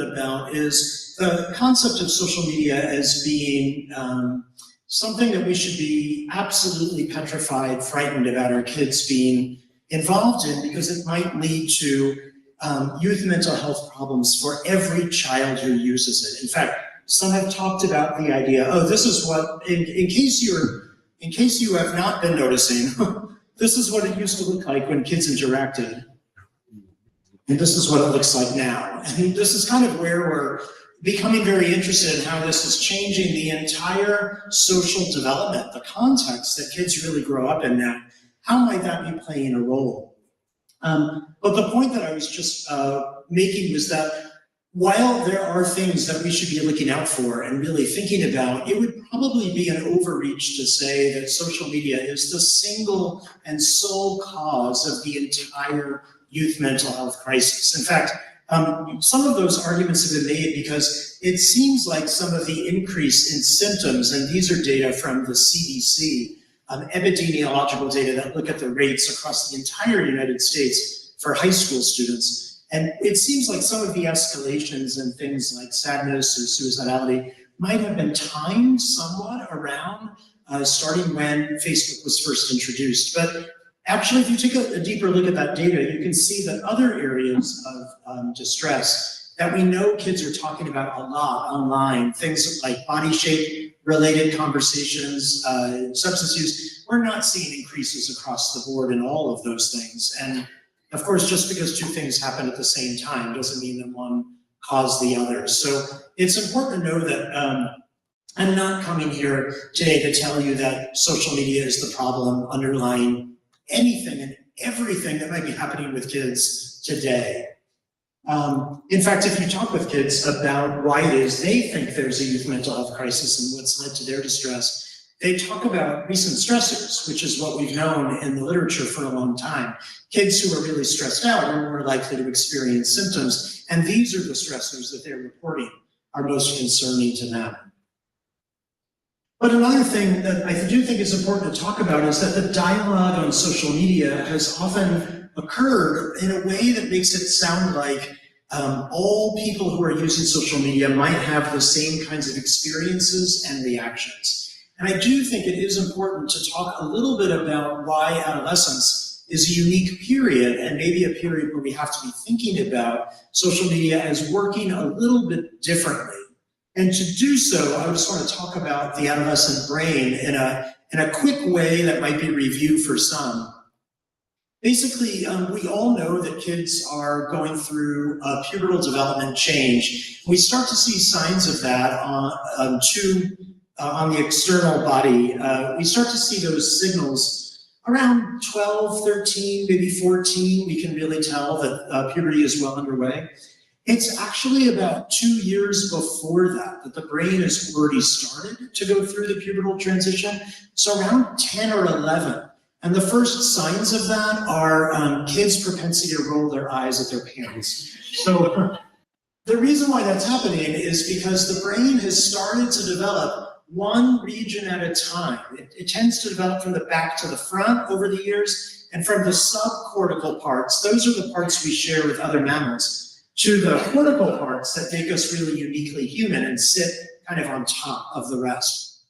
about is the concept of social media as being something that we should be absolutely petrified, frightened about our kids being involved in, because it might lead to youth mental health problems for every child who uses it. In fact, some have talked about the idea, oh, this is what, in case you have not been noticing, this is what it used to look like when kids interacted. And this is what it looks like now. And this is kind of where we're becoming very interested in how this is changing the entire social development, the context that kids really grow up in now. How might that be playing a role? But the point that I was just making was that while there are things that we should be looking out for and really thinking about, it would probably be an overreach to say that social media is the single and sole cause of the entire youth mental health crisis. In fact, some of those arguments have been made because it seems like some of the increase in symptoms, and these are data from the CDC, epidemiological data that look at the rates across the entire United States for high school students. And it seems like some of the escalations and things like sadness or suicidality might have been timed somewhat around starting when Facebook was first introduced. But actually, if you take a deeper look at that data, you can see that other areas of distress that we know kids are talking about a lot online, things like body shape related conversations, substance use, we're not seeing increases across the board in all of those things. And of course, just because two things happen at the same time doesn't mean that one caused the other. So it's important to know that I'm not coming here today to tell you that social media is the problem underlying anything and everything that might be happening with kids today. In fact, if you talk with kids about why it is they think there's a youth mental health crisis and what's led to their distress, they talk about recent stressors, which is what we've known in the literature for a long time. Kids who are really stressed out are more likely to experience symptoms, and these are the stressors that they're reporting are most concerning to them. But another thing that I do think is important to talk about is that the dialogue on social media has often occurred in a way that makes it sound like all people who are using social media might have the same kinds of experiences and reactions. And I do think it is important to talk a little bit about why adolescence is a unique period, and maybe a period where we have to be thinking about social media as working a little bit differently. And to do so, I just want to talk about the adolescent brain in a quick way that might be review for some. Basically, we all know that kids are going through a pubertal development change. We start to see signs of that on the external body. We start to see those signals around 12, 13, maybe 14. We can really tell that puberty is well underway. It's actually about 2 years before that the brain has already started to go through the pubertal transition. So around 10 or 11. And the first signs of that are kids' propensity to roll their eyes at their parents. So the reason why that's happening is because the brain has started to develop one region at a time. It tends to develop from the back to the front over the years, and from the subcortical parts, those are the parts we share with other mammals, to the cortical parts that make us really uniquely human and sit kind of on top of the rest.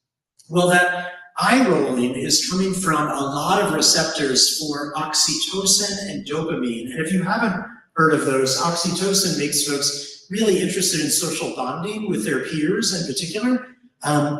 Well, that eye rolling is coming from a lot of receptors for oxytocin and dopamine. And if you haven't heard of those, oxytocin makes folks really interested in social bonding with their peers in particular.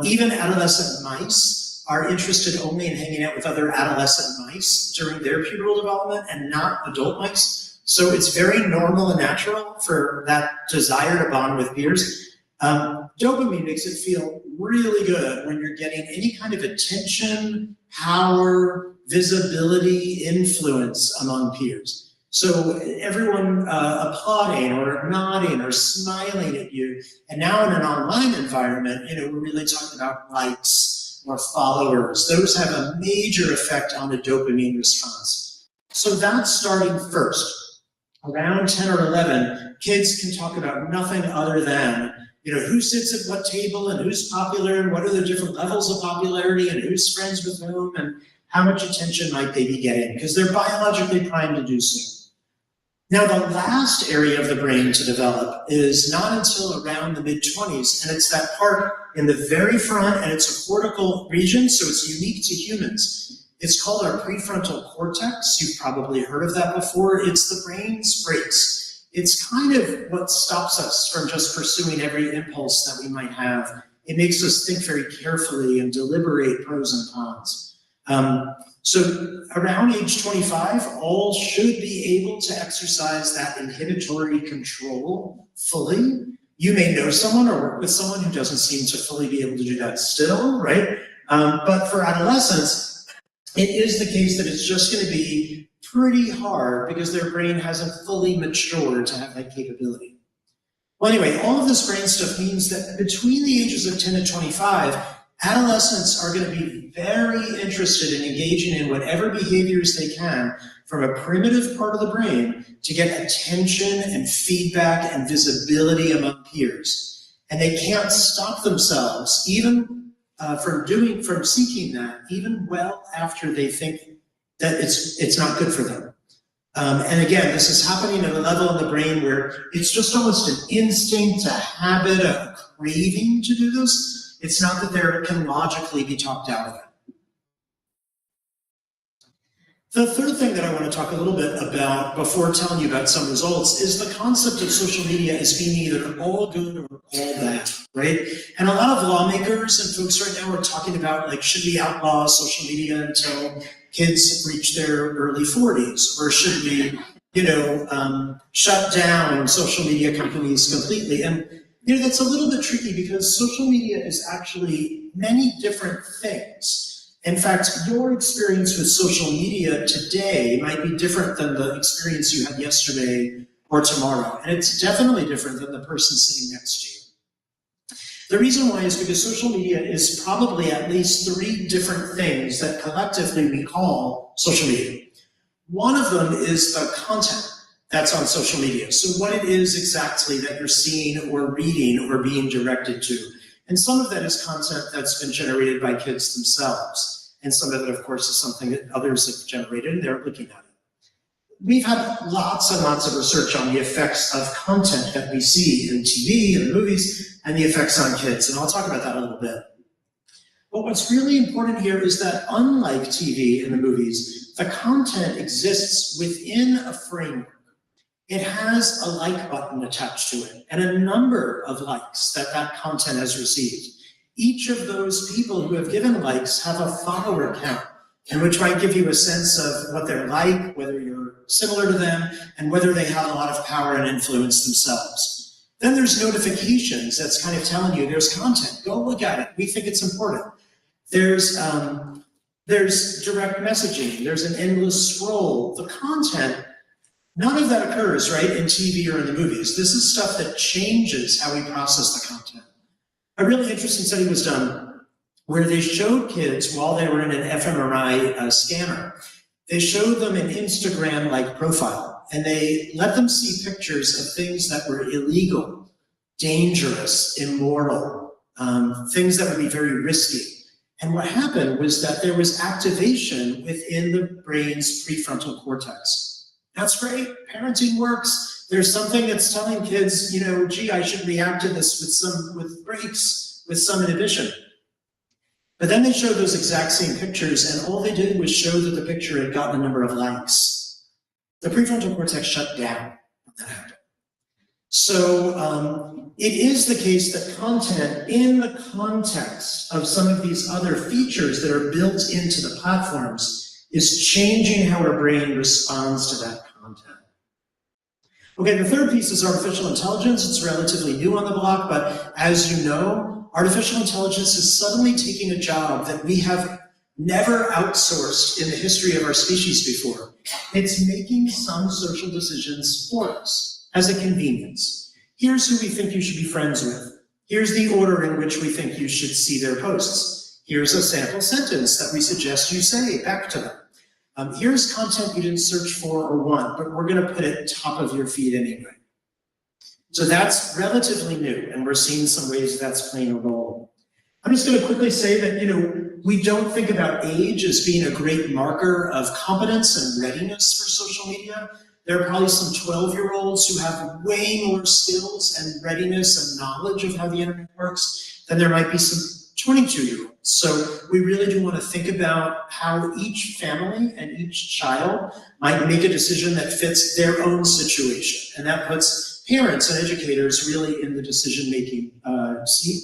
Even adolescent mice are interested only in hanging out with other adolescent mice during their pubertal development and not adult mice. So it's very normal and natural for that desire to bond with peers. Dopamine makes it feel really good when you're getting any kind of attention, power, visibility, influence among peers. So everyone applauding or nodding or smiling at you. And now in an online environment, we're really talking about likes or followers. Those have a major effect on the dopamine response. So that's starting first. Around 10 or 11, kids can talk about nothing other than who sits at what table and who's popular and what are the different levels of popularity and who's friends with whom and how much attention might they be getting, because they're biologically primed to do so. Now, the last area of the brain to develop is not until around the mid-20s, and it's that part in the very front, and it's a cortical region, so it's unique to humans. It's called our prefrontal cortex. You've probably heard of that before. It's the brain's brakes. It's kind of what stops us from just pursuing every impulse that we might have. It makes us think very carefully and deliberate pros and cons. So around age 25, all should be able to exercise that inhibitory control fully. You may know someone or work with someone who doesn't seem to fully be able to do that still, right? But for adolescents, it is the case that it's just going to be pretty hard because their brain hasn't fully matured to have that capability. Well, anyway, all of this brain stuff means that between the ages of 10 and 25, adolescents are going to be very interested in engaging in whatever behaviors they can from a primitive part of the brain to get attention and feedback and visibility among peers. And they can't stop themselves even from seeking that, even well after they think that it's not good for them. And again, this is happening at a level in the brain where it's just almost an instinct, a habit, a craving to do this. It's not that there can logically be talked out of it. The third thing that I want to talk a little bit about before telling you about some results is the concept of social media as being either all good or all bad, right? And a lot of lawmakers and folks right now are talking about, like, should we outlaw social media until kids reach their early 40s? Or should we, shut down social media companies completely? And that's a little bit tricky because social media is actually many different things. In fact, your experience with social media today might be different than the experience you had yesterday or tomorrow. And it's definitely different than the person sitting next to you. The reason why is because social media is probably at least 3 different things that collectively we call social media. One of them is the content that's on social media. So what it is exactly that you're seeing or reading or being directed to. And some of that is content that's been generated by kids themselves. And some of it, of course, is something that others have generated and they're looking at it. We've had lots and lots of research on the effects of content that we see in TV and movies and the effects on kids. And I'll talk about that a little bit. But what's really important here is that unlike TV and the movies, the content exists within a framework. It has a like button attached to it and a number of likes that content has received. Each of those people who have given likes have a follower count, and which might give you a sense of what they're like, whether you're similar to them, and whether they have a lot of power and influence themselves. Then there's notifications that's kind of telling you there's content. Go look at it. We think it's important. There's direct messaging. There's an endless scroll. The content, none of that occurs, right, in TV or in the movies. This is stuff that changes how we process the content. A really interesting study was done where they showed kids while they were in an fMRI scanner, they showed them an Instagram-like profile, and they let them see pictures of things that were illegal, dangerous, immoral, things that would be very risky. And what happened was that there was activation within the brain's prefrontal cortex. That's great, parenting works. There's something that's telling kids, gee, I should react to this with breaks, with some inhibition. But then they showed those exact same pictures, and all they did was show that the picture had gotten a number of likes. The prefrontal cortex shut down when that happened. So it is the case that content in the context of some of these other features that are built into the platforms is changing how our brain responds to that content. Okay, the third piece is artificial intelligence. It's relatively new on the block, but as you know, artificial intelligence is suddenly taking a job that we have never outsourced in the history of our species before. It's making some social decisions for us as a convenience. Here's who we think you should be friends with. Here's the order in which we think you should see their posts. Here's a sample sentence that we suggest you say back to them. Here's content you didn't search for or want, but we're going to put it top of your feed anyway. So that's relatively new, and we're seeing some ways that's playing a role. I'm just going to quickly say that, we don't think about age as being a great marker of competence and readiness for social media. There are probably some 12-year-olds who have way more skills and readiness and knowledge of how the internet works than there might be some 22-year-olds. So we really do want to think about how each family and each child might make a decision that fits their own situation. And that puts parents and educators really in the decision-making seat.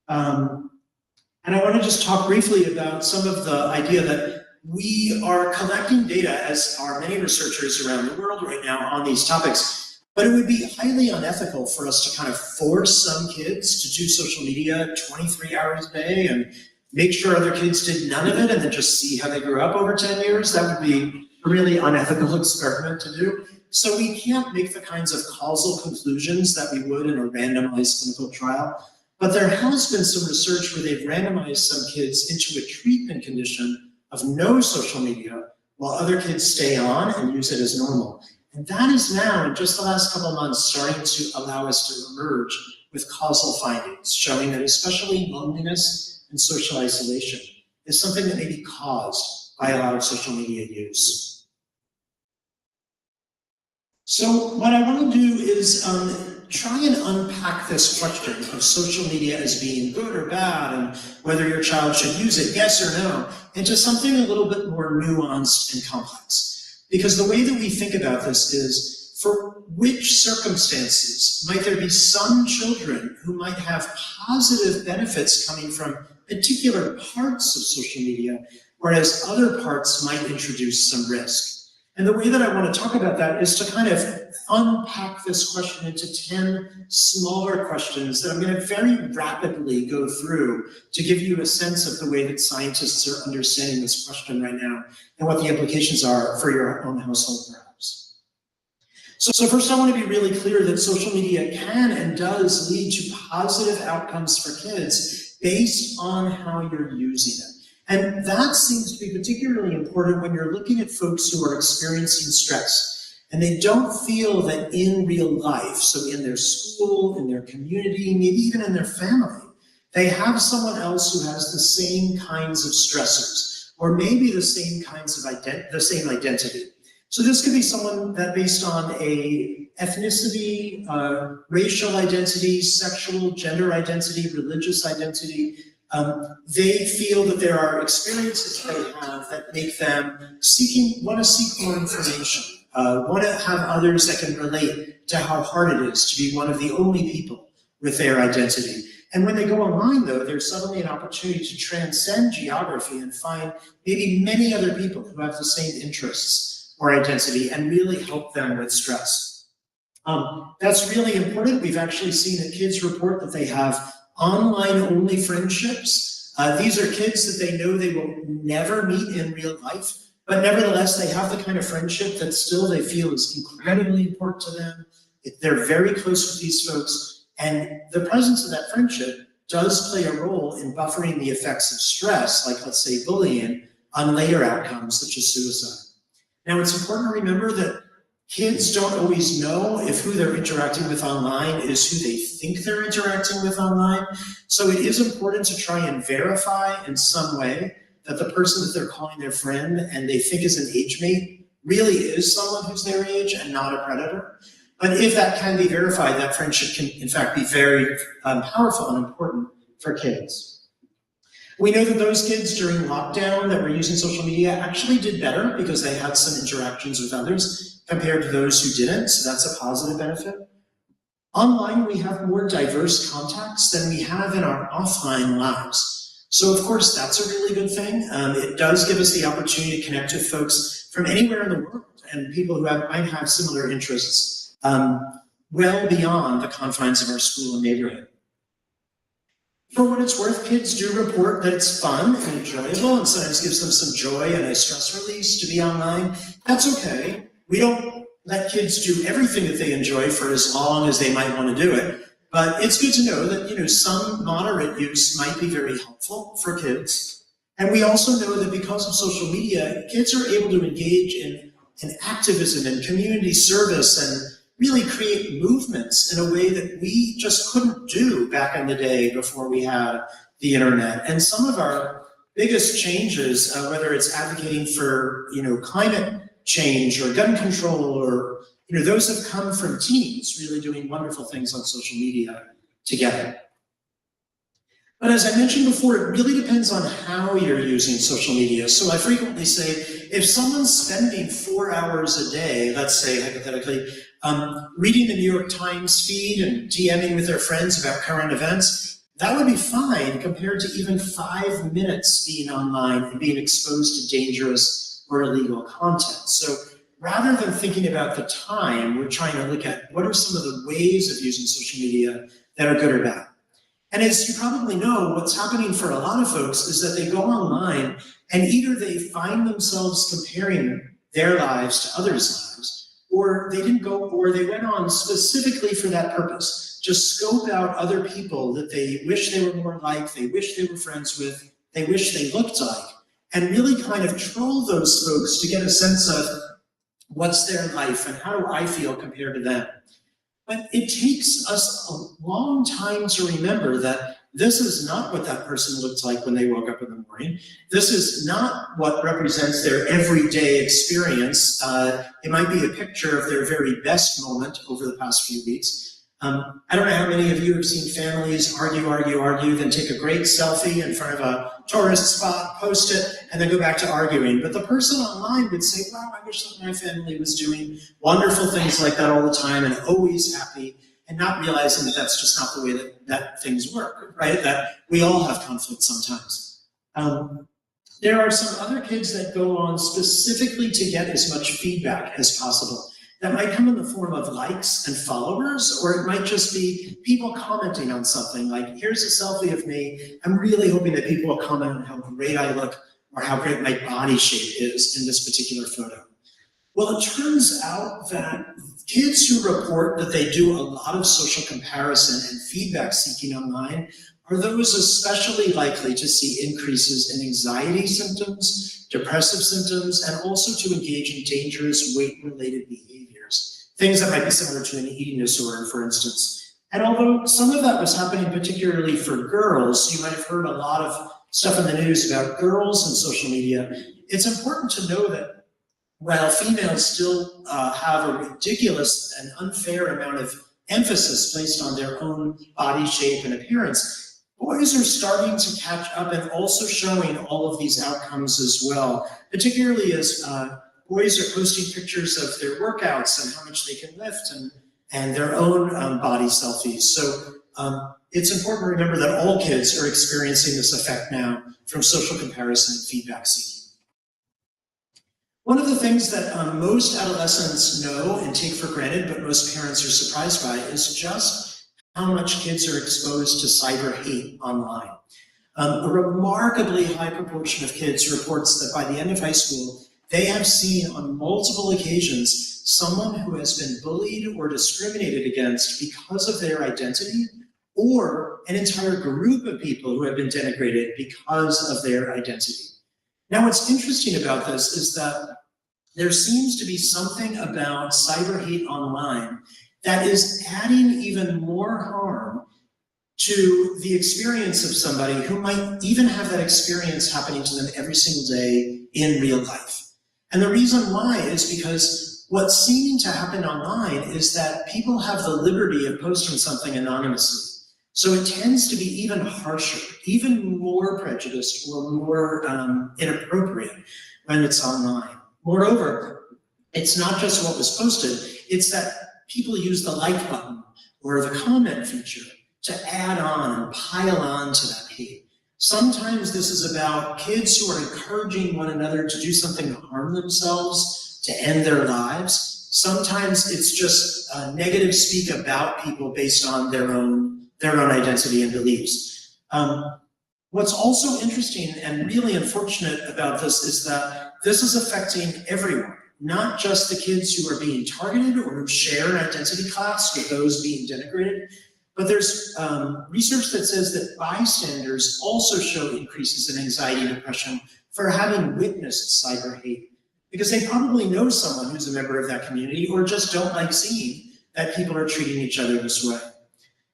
And I want to just talk briefly about some of the idea that we are collecting data, as are many researchers around the world right now, on these topics. But it would be highly unethical for us to kind of force some kids to do social media 23 hours a day and make sure other kids did none of it and then just see how they grew up over 10 years. That would be a really unethical experiment to do. So we can't make the kinds of causal conclusions that we would in a randomized clinical trial. But there has been some research where they've randomized some kids into a treatment condition of no social media while other kids stay on and use it as normal. And that is now, in just the last couple of months, starting to allow us to emerge with causal findings, showing that especially loneliness and social isolation is something that may be caused by a lot of social media use. So what I want to do is try and unpack this question of social media as being good or bad and whether your child should use it, yes or no, into something a little bit more nuanced and complex. Because the way that we think about this is, for which circumstances might there be some children who might have positive benefits coming from particular parts of social media, whereas other parts might introduce some risk? And the way that I want to talk about that is to kind of unpack this question into 10 smaller questions that I'm going to very rapidly go through to give you a sense of the way that scientists are understanding this question right now and what the implications are for your own household, perhaps. So first, I want to be really clear that social media can and does lead to positive outcomes for kids based on how you're using it. And that seems to be particularly important when you're looking at folks who are experiencing stress and they don't feel that in real life, so in their school, in their community, maybe even in their family, they have someone else who has the same kinds of stressors, or maybe the same kinds of identity. So this could be someone that, based on a ethnicity, racial identity, sexual, gender identity, religious identity, they feel that there are experiences they have that make them want to seek more information, want to have others that can relate to how hard it is to be one of the only people with their identity. And when they go online, though, there's suddenly an opportunity to transcend geography and find maybe many other people who have the same interests or identity and really help them with stress. That's really important. We've actually seen that kids report that they have online-only friendships. These are kids that they know they will never meet in real life, but nevertheless, they have the kind of friendship that still they feel is incredibly important to them. They're very close with these folks, and the presence of that friendship does play a role in buffering the effects of stress, like, let's say, bullying, on later outcomes, such as suicide. Now, it's important to remember that kids don't always know if who they're interacting with online is who they think they're interacting with online. So it is important to try and verify in some way that the person that they're calling their friend and they think is an age mate really is someone who's their age and not a predator. But if that can be verified, that friendship can in fact be very powerful and important for kids. We know that those kids during lockdown that were using social media actually did better because they had some interactions with others compared to those who didn't, so that's a positive benefit. Online, we have more diverse contacts than we have in our offline lives. So of course, that's a really good thing. It does give us the opportunity to connect with folks from anywhere in the world and people who might have similar interests well beyond the confines of our school and neighborhood. For what it's worth, kids do report that it's fun and enjoyable and sometimes gives them some joy and a stress release to be online. That's okay. We don't let kids do everything that they enjoy for as long as they might want to do it. But it's good to know that, some moderate use might be very helpful for kids. And we also know that because of social media, kids are able to engage in activism and community service and really create movements in a way that we just couldn't do back in the day before we had the internet. And some of our biggest changes, whether it's advocating for climate change or gun control, or those have come from teens really doing wonderful things on social media together. But as I mentioned before, it really depends on how you're using social media. So I frequently say, if someone's spending 4 hours a day, let's say hypothetically, reading the New York Times feed and DMing with their friends about current events, that would be fine compared to even 5 minutes being online and being exposed to dangerous or illegal content. So rather than thinking about the time, we're trying to look at what are some of the ways of using social media that are good or bad. And as you probably know, what's happening for a lot of folks is that they go online and either they find themselves comparing their lives to others' lives, or they went on specifically for that purpose, just scope out other people that they wish they were more like, they wish they were friends with, they wish they looked like, and really kind of troll those folks to get a sense of what's their life and how do I feel compared to them. But it takes us a long time to remember that this is not what that person looked like when they woke up in the morning. This is not what represents their everyday experience. It might be a picture of their very best moment over the past few weeks. I don't know how many of you have seen families argue, then take a great selfie in front of a tourist spot, post it, and then go back to arguing. But the person online would say, wow, I wish that my family was doing wonderful things like that all the time and always happy, and not realizing that that's just not the way that things work, right? That we all have conflict sometimes. There are some other kids that go on specifically to get as much feedback as possible. That might come in the form of likes and followers, or it might just be people commenting on something like, here's a selfie of me. I'm really hoping that people will comment on how great I look or how great my body shape is in this particular photo. Well, it turns out that kids who report that they do a lot of social comparison and feedback seeking online are those especially likely to see increases in anxiety symptoms, depressive symptoms, and also to engage in dangerous weight-related behaviors, things that might be similar to an eating disorder, for instance. And although some of that was happening particularly for girls, you might have heard a lot of stuff in the news about girls and social media, it's important to know that while females still have a ridiculous and unfair amount of emphasis placed on their own body shape and appearance, boys are starting to catch up and also showing all of these outcomes as well, particularly as boys are posting pictures of their workouts and how much they can lift and their own body selfies. So it's important to remember that all kids are experiencing this effect now from social comparison and feedback seeking. One of the things that most adolescents know and take for granted, but most parents are surprised by, is just how much kids are exposed to cyber hate online. A remarkably high proportion of kids reports that by the end of high school, they have seen on multiple occasions someone who has been bullied or discriminated against because of their identity, or an entire group of people who have been denigrated because of their identity. Now, what's interesting about this is that there seems to be something about cyber hate online that is adding even more harm to the experience of somebody who might even have that experience happening to them every single day in real life. And the reason why is because what's seeming to happen online is that people have the liberty of posting something anonymously. So it tends to be even harsher, even more prejudiced or more inappropriate when it's online. Moreover, it's not just what was posted, it's that people use the like button or the comment feature to add on and pile on to that hate. Sometimes this is about kids who are encouraging one another to do something to harm themselves, to end their lives. Sometimes it's just negative speak about people based on their own identity and beliefs. What's also interesting and really unfortunate about this is that this is affecting everyone, not just the kids who are being targeted or who share an identity class with those being denigrated, but there's research that says that bystanders also show increases in anxiety and depression for having witnessed cyber hate, because they probably know someone who's a member of that community or just don't like seeing that people are treating each other this way.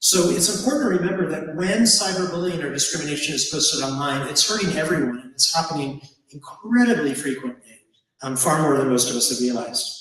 So it's important to remember that when cyberbullying or discrimination is posted online, it's hurting everyone, and it's happening incredibly frequently. far more than most of us have realized.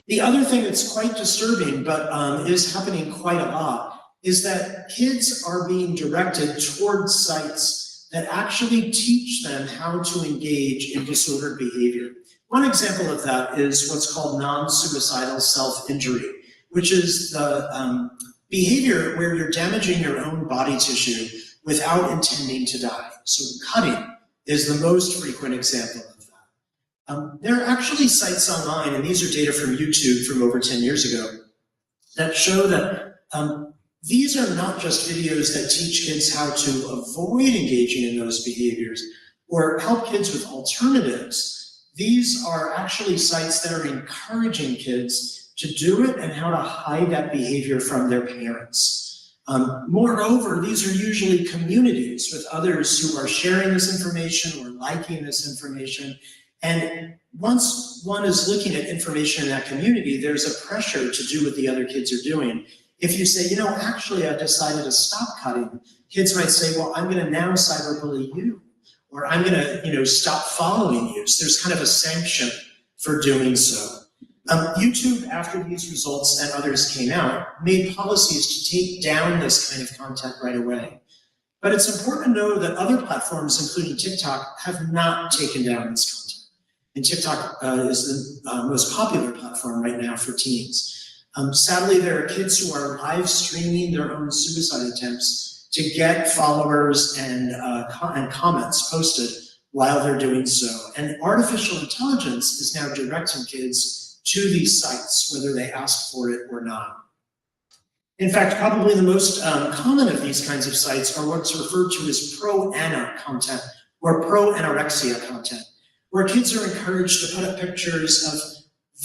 The other thing that's quite disturbing, but is happening quite a lot, is that kids are being directed towards sites that actually teach them how to engage in disordered behavior. One example of that is what's called non-suicidal self-injury, which is the behavior where you're damaging your own body tissue without intending to die. So cutting is the most frequent example of that. There are actually sites online, and these are data from YouTube from over 10 years ago, that show that these are not just videos that teach kids how to avoid engaging in those behaviors or help kids with alternatives. These are actually sites that are encouraging kids to do it and how to hide that behavior from their parents. Moreover, these are usually communities with others who are sharing this information or liking this information. And once one is looking at information in that community, there's a pressure to do what the other kids are doing. If you say, actually I decided to stop cutting, kids might say, well, I'm gonna now cyberbully you, or I'm gonna stop following you. So there's kind of a sanction for doing so. YouTube, after these results and others came out, made policies to take down this kind of content right away. But it's important to know that other platforms, including TikTok, have not taken down this content. And TikTok is the most popular platform right now for teens. Sadly, there are kids who are live streaming their own suicide attempts to get followers and comments posted while they're doing so. And artificial intelligence is now directing kids to these sites, whether they ask for it or not. In fact, probably the most common of these kinds of sites are what's referred to as pro-ana content or pro-anorexia content, where kids are encouraged to put up pictures of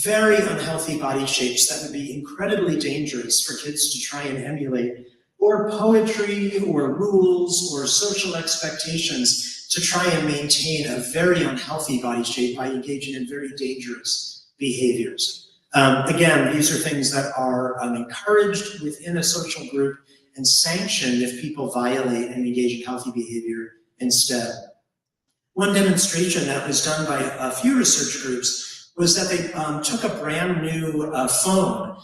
very unhealthy body shapes that would be incredibly dangerous for kids to try and emulate, or poetry, or rules, or social expectations to try and maintain a very unhealthy body shape by engaging in very dangerous behaviors. Again, these are things that are encouraged within a social group and sanctioned if people violate and engage in healthy behavior instead. One demonstration that was done by a few research groups was that they took a brand new phone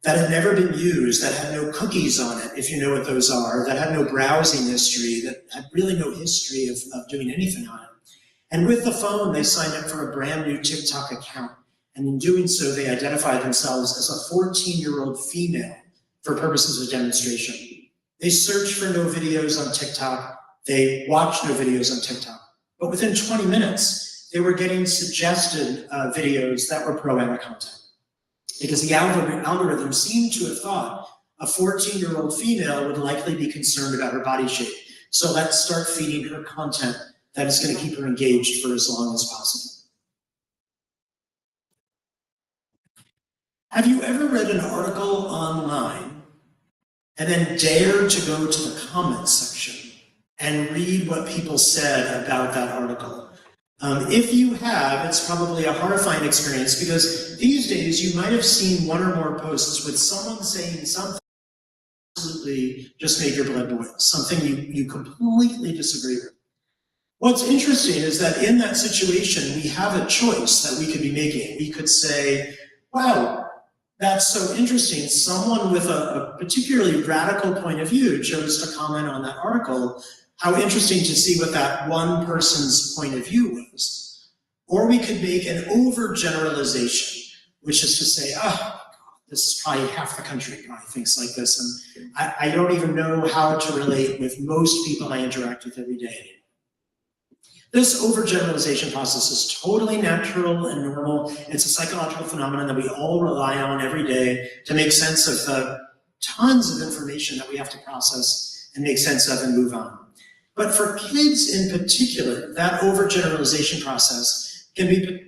that had never been used, that had no cookies on it, if you know what those are, that had no browsing history, that had really no history of doing anything on it. And with the phone, they signed up for a brand new TikTok account. And in doing so, they identified themselves as a 14-year-old female for purposes of demonstration. They searched for no videos on TikTok. They watched no videos on TikTok. But within 20 minutes, they were getting suggested videos that were pro-ana content. Because the algorithm seemed to have thought a 14-year-old female would likely be concerned about her body shape. So let's start feeding her content that is going to keep her engaged for as long as possible. Have you ever read an article online and then dared to go to the comments section and read what people said about that article? If you have, it's probably a horrifying experience, because these days you might have seen one or more posts with someone saying something absolutely just made your blood boil, something you completely disagree with. What's interesting is that in that situation, we have a choice that we could be making. We could say, wow, that's so interesting. Someone with a particularly radical point of view chose to comment on that article. How interesting to see what that one person's point of view was. Or we could make an overgeneralization, which is to say, oh, this is probably half the country probably thinks like this, and I don't even know how to relate with most people I interact with every day. This overgeneralization process is totally natural and normal. It's a psychological phenomenon that we all rely on every day to make sense of the tons of information that we have to process and make sense of and move on. But for kids in particular, that overgeneralization process can be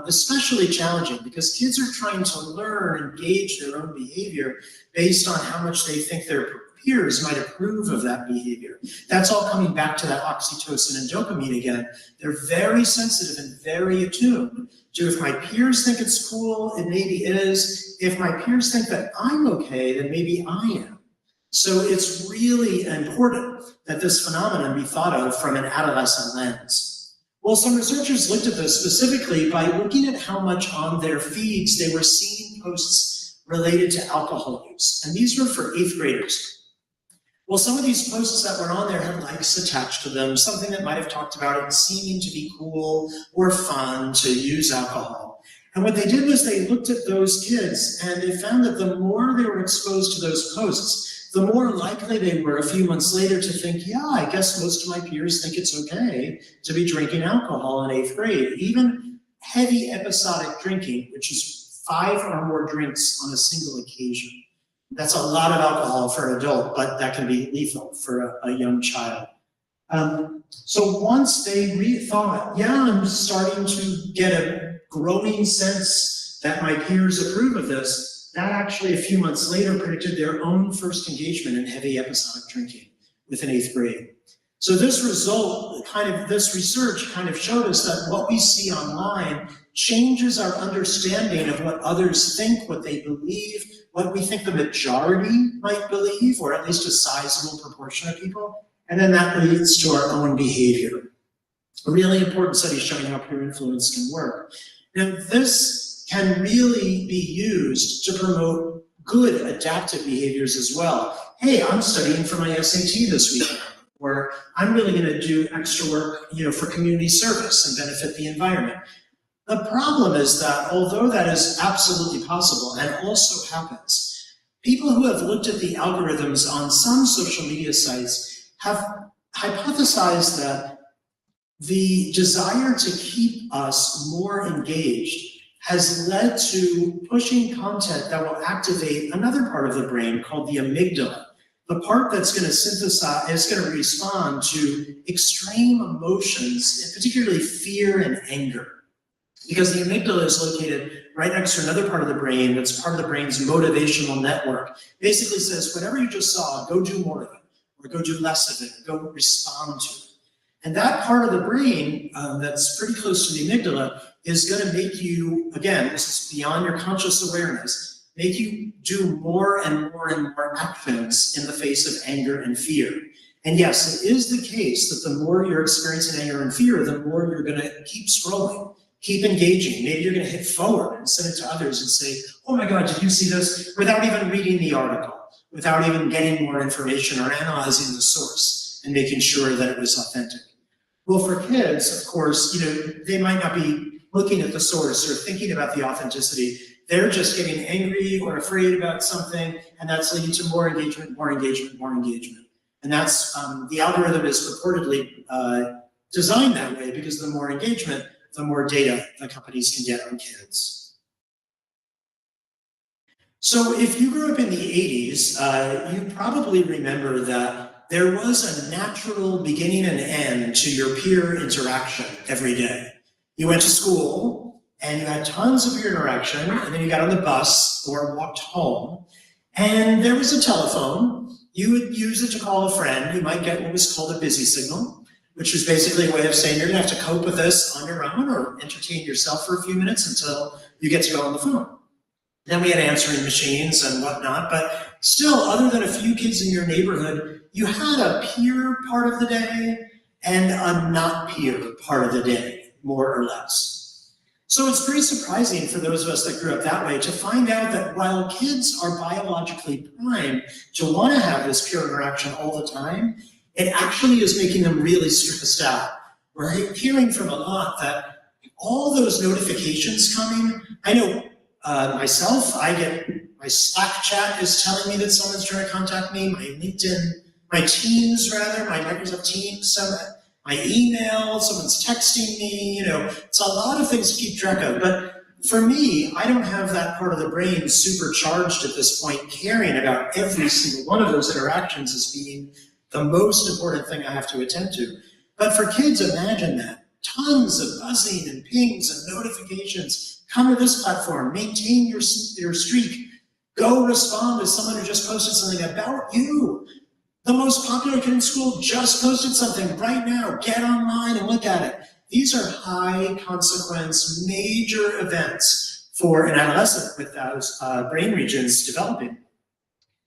especially challenging, because kids are trying to learn and gauge their own behavior based on how much they think their peers might approve of that behavior. That's all coming back to that oxytocin and dopamine again. They're very sensitive and very attuned to, if my peers think it's cool, it maybe is. If my peers think that I'm okay, then maybe I am. So it's really important that this phenomenon be thought of from an adolescent lens. Well, some researchers looked at this specifically by looking at how much on their feeds they were seeing posts related to alcohol use. And these were for 8th graders. Well, some of these posts that were on there had likes attached to them, something that might have talked about it seeming to be cool or fun to use alcohol. And what they did was they looked at those kids and they found that the more they were exposed to those posts, the more likely they were a few months later to think, yeah, I guess most of my peers think it's okay to be drinking alcohol in 8th grade. Even heavy episodic drinking, which is 5 or more drinks on a single occasion. That's a lot of alcohol for an adult, but that can be lethal for a young child. So once they thought, yeah, I'm starting to get a growing sense that my peers approve of this, that actually a few months later predicted their own first engagement in heavy episodic drinking within 8th grade. So this research kind of showed us that what we see online changes our understanding of what others think, what they believe, what we think the majority might believe, or at least a sizable proportion of people, and then that leads to our own behavior. A really important study showing how peer influence can work. Now, this can really be used to promote good adaptive behaviors as well. Hey, I'm studying for my SAT this week, or I'm really going to do extra work, for community service and benefit the environment. The problem is that although that is absolutely possible and also happens, people who have looked at the algorithms on some social media sites have hypothesized that the desire to keep us more engaged has led to pushing content that will activate another part of the brain called the amygdala, the part that's going to synthesize, is going to respond to extreme emotions, particularly fear and anger. Because the amygdala is located right next to another part of the brain that's part of the brain's motivational network. Basically says, whatever you just saw, go do more of it, or go do less of it, go respond to it. And that part of the brain that's pretty close to the amygdala is going to make you, again, this is beyond your conscious awareness, make you do more and more and more actions in the face of anger and fear. And yes, it is the case that the more you're experiencing anger and fear, the more you're going to keep scrolling. Keep engaging. Maybe you're going to hit forward and send it to others and say, oh my God, did you see this? Without even reading the article, without even getting more information or analyzing the source and making sure that it was authentic. Well, for kids, of course, they might not be looking at the source or thinking about the authenticity. They're just getting angry or afraid about something, and that's leading to more engagement, more engagement, more engagement. And that's, the algorithm is reportedly designed that way because the more engagement, the more data the companies can get on kids. So if you grew up in the 80s, you probably remember that there was a natural beginning and end to your peer interaction every day. You went to school and you had tons of peer interaction, and then you got on the bus or walked home, and there was a telephone. You would use it to call a friend. You might get what was called a busy signal, which is basically a way of saying you're going to have to cope with this on your own or entertain yourself for a few minutes until you get to go on the phone. Then we had answering machines and whatnot, but still, other than a few kids in your neighborhood, you had a peer part of the day and a not peer part of the day, more or less. So it's pretty surprising for those of us that grew up that way to find out that while kids are biologically primed to want to have this peer interaction all the time, it actually is making them really stressed out. We're hearing from a lot that all those notifications coming, I know myself, my Slack chat is telling me that someone's trying to contact me, my LinkedIn, my Teams rather, my Microsoft Teams, my email, someone's texting me, it's a lot of things to keep track of. But for me, I don't have that part of the brain supercharged at this point, caring about every single one of those interactions as being the most important thing I have to attend to. But for kids, imagine that. Tons of buzzing and pings and notifications. Come to this platform, maintain your streak. Go respond to someone who just posted something about you. The most popular kid in school just posted something right now. Get online and look at it. These are high consequence, major events for an adolescent with those brain regions developing.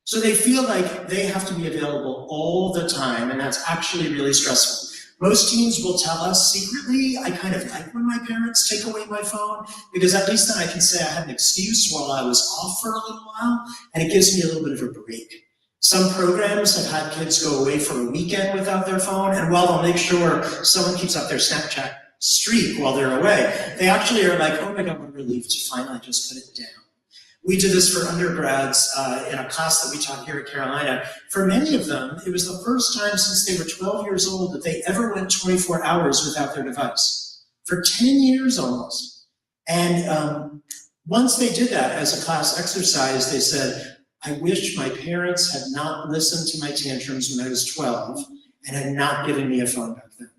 So they feel like they have to be available all the time, and that's actually really stressful. Most teens will tell us secretly, I kind of like when my parents take away my phone, because at least then I can say I had an excuse while I was off for a little while, and it gives me a little bit of a break. Some programs have had kids go away for a weekend without their phone, and while they'll make sure someone keeps up their Snapchat streak while they're away, they actually are like, oh my God, what a relief to finally just put it down. We did this for undergrads in a class that we taught here at Carolina. For many of them, it was the first time since they were 12 years old that they ever went 24 hours without their device. For 10 years almost. And once they did that as a class exercise, they said, I wish my parents had not listened to my tantrums when I was 12 and had not given me a phone back then.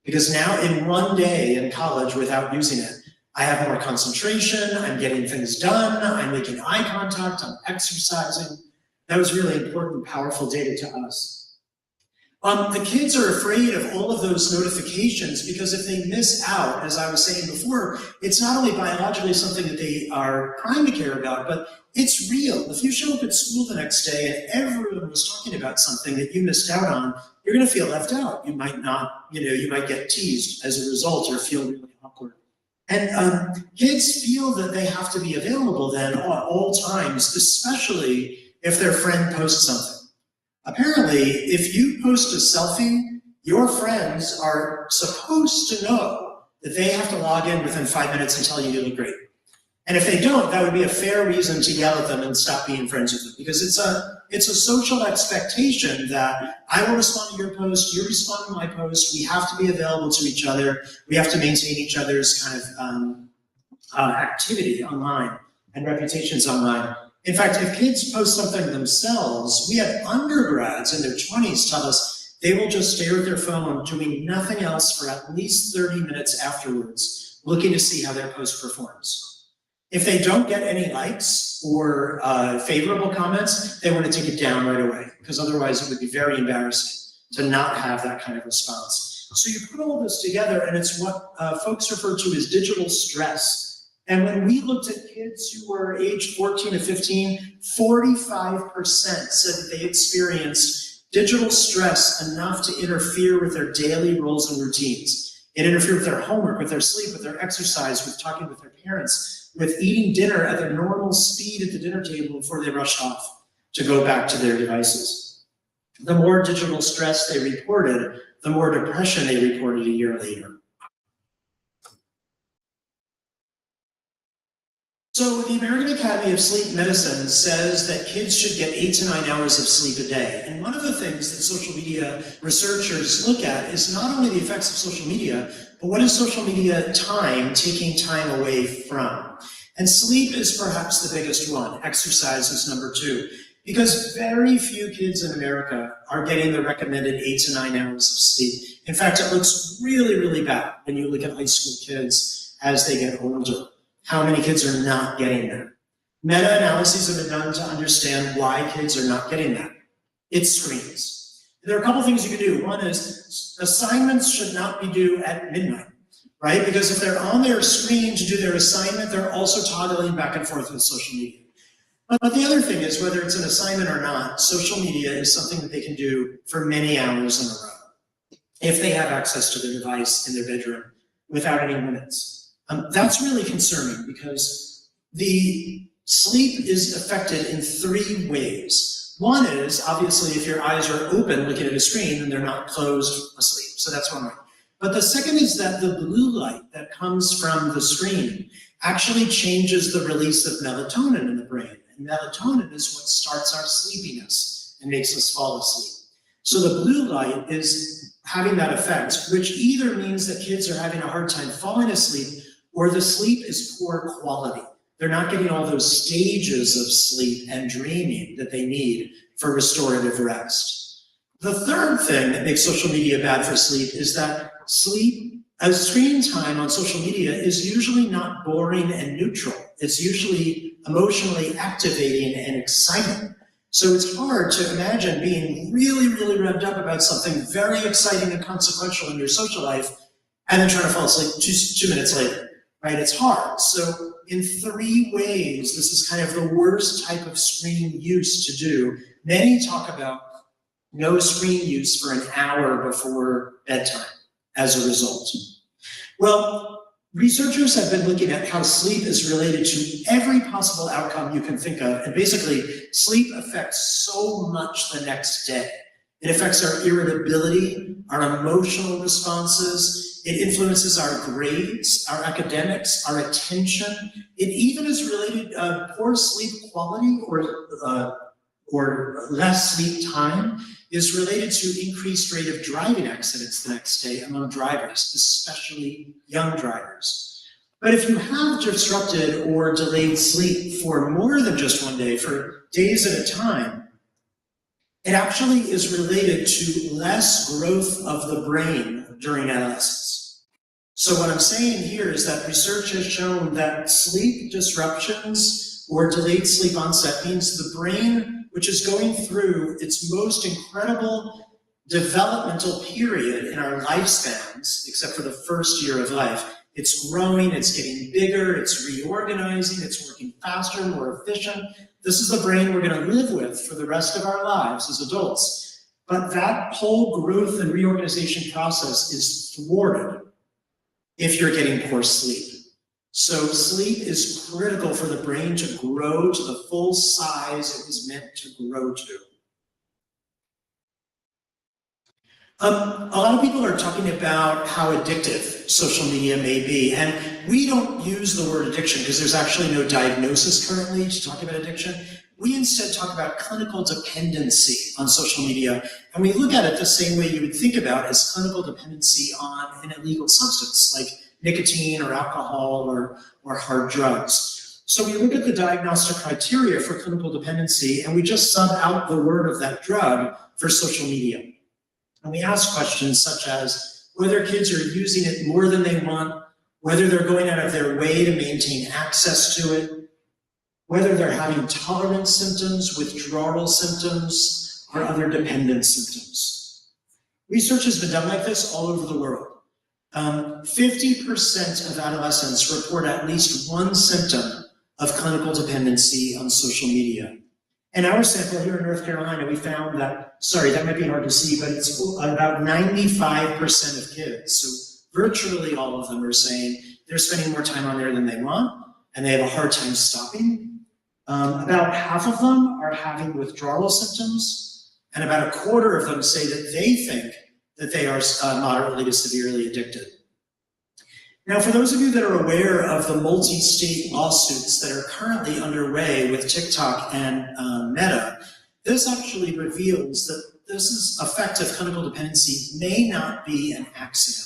Because now in one day in college without using it, I have more concentration, I'm getting things done, I'm making eye contact, I'm exercising. That was really important, powerful data to us. The kids are afraid of all of those notifications because if they miss out, as I was saying before, it's not only biologically something that they are primed to care about, but it's real. If you show up at school the next day and everyone was talking about something that you missed out on, you're gonna feel left out. You might not, you might get teased as a result or feel really awkward. And kids feel that they have to be available then at all times, especially if their friend posts something. Apparently, if you post a selfie, your friends are supposed to know that they have to log in within 5 minutes and tell you look great. And if they don't, that would be a fair reason to yell at them and stop being friends with them, because it's a social expectation that I will respond to your post, you respond to my post, we have to be available to each other, we have to maintain each other's kind of activity online and reputations online. In fact, if kids post something themselves, we have undergrads in their 20s tell us they will just stare at their phone doing nothing else for at least 30 minutes afterwards, looking to see how their post performs. If they don't get any likes or favorable comments, they want to take it down right away, because otherwise it would be very embarrassing to not have that kind of response. So you put all this together, and it's what folks refer to as digital stress. And when we looked at kids who were aged 14 to 15, 45% said that they experienced digital stress enough to interfere with their daily roles and routines. It interfered with their homework, with their sleep, with their exercise, with talking with their parents, with eating dinner at their normal speed at the dinner table before they rushed off to go back to their devices. The more digital stress they reported, the more depression they reported a year later. So the American Academy of Sleep Medicine says that kids should get 8 to 9 hours of sleep a day. And one of the things that social media researchers look at is not only the effects of social media, but what is social media time taking time away from? And sleep is perhaps the biggest one. Exercise is number 2. Because very few kids in America are getting the recommended 8 to 9 hours of sleep. In fact, it looks really, really bad when you look at high school kids as they get older. How many kids are not getting that? Meta-analyses have been done to understand why kids are not getting that. It's screens. There are a couple things you can do. One is assignments should not be due at midnight, right? Because if they're on their screen to do their assignment, they're also toggling back and forth with social media. But the other thing is, whether it's an assignment or not, social media is something that they can do for many hours in a row if they have access to their device in their bedroom without any limits. That's really concerning because the sleep is affected in 3 ways. One is, obviously, if your eyes are open looking at a screen and they're not closed asleep. So that's one way. But the second is that the blue light that comes from the screen actually changes the release of melatonin in the brain. And melatonin is what starts our sleepiness and makes us fall asleep. So the blue light is having that effect, which either means that kids are having a hard time falling asleep or the sleep is poor quality. They're not getting all those stages of sleep and dreaming that they need for restorative rest. The third thing that makes social media bad for sleep is that screen time on social media is usually not boring and neutral. It's usually emotionally activating and exciting. So it's hard to imagine being really, really revved up about something very exciting and consequential in your social life and then trying to fall asleep just 2 minutes later. Right, it's hard. So in 3 ways, this is kind of the worst type of screen use to do. Many talk about no screen use for an hour before bedtime as a result. Well, researchers have been looking at how sleep is related to every possible outcome you can think of, and basically, sleep affects so much the next day. It affects our irritability, our emotional responses, it influences our grades, our academics, our attention. It even is related, poor sleep quality or less sleep time is related to increased rate of driving accidents the next day among drivers, especially young drivers. But if you have disrupted or delayed sleep for more than just one day, for days at a time, it actually is related to less growth of the brain during adolescence. So what I'm saying here is that research has shown that sleep disruptions or delayed sleep onset means the brain, which is going through its most incredible developmental period in our lifespans, except for the first year of life, it's growing, it's getting bigger, it's reorganizing, it's working faster, more efficient. This is the brain we're going to live with for the rest of our lives as adults. But that whole growth and reorganization process is thwarted if you're getting poor sleep. So sleep is critical for the brain to grow to the full size it was meant to grow to. A lot of people are talking about how addictive social media may be, and we don't use the word addiction because there's actually no diagnosis currently to talk about addiction. We instead talk about clinical dependency on social media, and we look at it the same way you would think about as clinical dependency on an illegal substance like nicotine or alcohol or hard drugs. So we look at the diagnostic criteria for clinical dependency, and we just sub out the word of that drug for social media. And we ask questions such as whether kids are using it more than they want, whether they're going out of their way to maintain access to it, whether they're having tolerance symptoms, withdrawal symptoms, or other dependence symptoms. Research has been done like this all over the world. 50% of adolescents report at least one symptom of clinical dependency on social media. In our sample here in North Carolina, we found that, sorry, that might be hard to see, but it's about 95% of kids, so virtually all of them are saying they're spending more time on there than they want, and they have a hard time stopping. About half of them are having withdrawal symptoms, and about a quarter of them say that they think that they are moderately to severely addicted. Now, for those of you that are aware of the multi-state lawsuits that are currently underway with TikTok and Meta, this actually reveals that this effect of clinical dependency may not be an accident.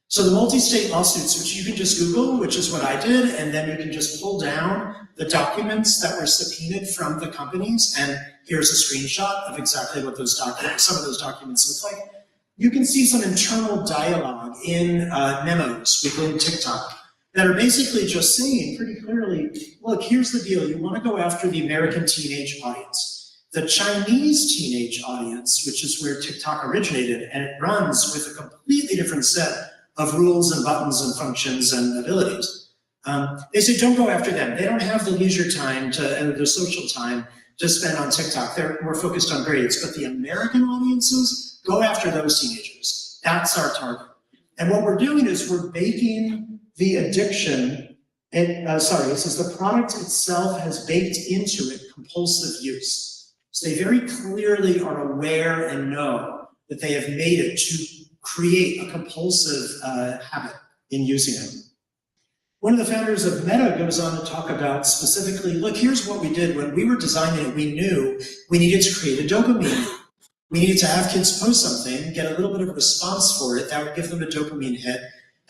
So the multi-state lawsuits, which you can just Google, which is what I did, and then you can just pull down the documents that were subpoenaed from the companies, and here's a screenshot of exactly what those documents, some of those documents look like. You can see some internal dialogue in memos within TikTok that are basically just saying pretty clearly, look, here's the deal. You want to go after the American teenage audience. The Chinese teenage audience, which is where TikTok originated, and it runs with a completely different set of rules and buttons and functions and abilities. They say, don't go after them. They don't have the leisure time and the social time to spend on TikTok. They're more focused on grades. But the American audiences, go after those teenagers. That's our target. And what we're doing is we're baking the addiction, and it says the product itself has baked into it compulsive use. So they very clearly are aware and know that they have made it to create a compulsive habit in using it. One of the founders of Meta goes on to talk about specifically, look, here's what we did when we were designing it. We knew we needed to create a dopamine loop. We needed to have kids post something, get a little bit of a response for it, that would give them a dopamine hit,